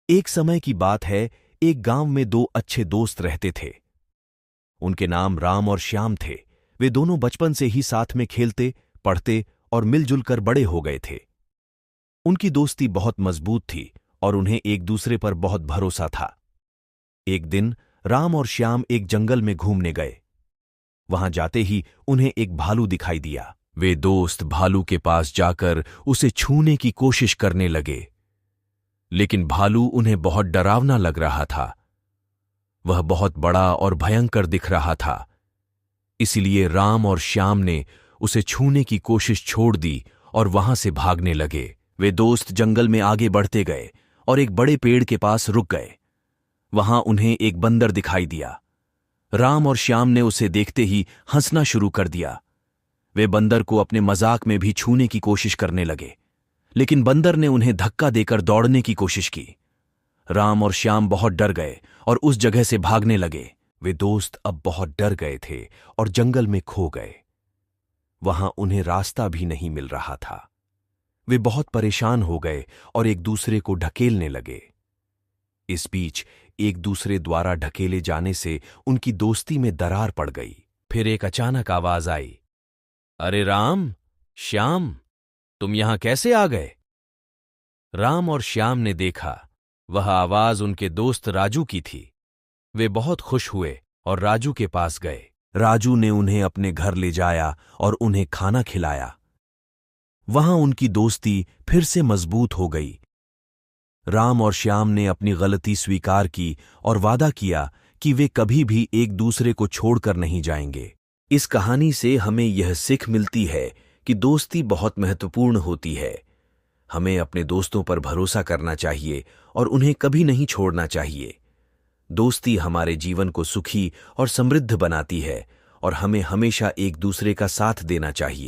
एक समय की बात है, एक गांव में दो अच्छे दोस्त रहते थे। उनके नाम राम और श्याम थे। वे दोनों बचपन से ही साथ में खेलते, पढ़ते और मिलजुल कर बड़े हो गए थे। उनकी दोस्ती बहुत मजबूत थी और उन्हें एक दूसरे पर बहुत भरोसा था। एक दिन राम और श्याम एक जंगल में घूमने गए। वहां जाते ही उन्हें एक भालू दिखाई दिया। वे दोस्त भालू के पास जाकर उसे छूने की कोशिश करने लगे, लेकिन भालू उन्हें बहुत डरावना लग रहा था। वह बहुत बड़ा और भयंकर दिख रहा था। इसलिए राम और श्याम ने उसे छूने की कोशिश छोड़ दी और वहां से भागने लगे। वे दोस्त जंगल में आगे बढ़ते गए और एक बड़े पेड़ के पास रुक गए। वहां उन्हें एक बंदर दिखाई दिया। राम और श्याम ने उसे देखते ही हंसना शुरू कर दिया। वे बंदर को अपने मजाक में भी छूने की कोशिश करने लगे, लेकिन बंदर ने उन्हें धक्का देकर दौड़ने की कोशिश की। राम और श्याम बहुत डर गए और उस जगह से भागने लगे। वे दोस्त अब बहुत डर गए थे और जंगल में खो गए। वहां उन्हें रास्ता भी नहीं मिल रहा था। वे बहुत परेशान हो गए और एक दूसरे को ढकेलने लगे। इस बीच एक दूसरे द्वारा ढकेले जाने से उनकी दोस्ती में दरार पड़ गई। फिर एक अचानक आवाज आई, अरे राम, श्याम, तुम यहां कैसे आ गए? राम और श्याम ने देखा, वह आवाज उनके दोस्त राजू की थी। वे बहुत खुश हुए और राजू के पास गए। राजू ने उन्हें अपने घर ले जाया और उन्हें खाना खिलाया। वहां उनकी दोस्ती फिर से मजबूत हो गई। राम और श्याम ने अपनी गलती स्वीकार की और वादा किया कि वे कभी भी एक दूसरे को छोड़कर नहीं जाएंगे। इस कहानी से हमें यह सीख मिलती है कि दोस्ती बहुत महत्वपूर्ण होती है। हमें अपने दोस्तों पर भरोसा करना चाहिए और उन्हें कभी नहीं छोड़ना चाहिए। दोस्ती हमारे जीवन को सुखी और समृद्ध बनाती है और हमें हमेशा एक दूसरे का साथ देना चाहिए।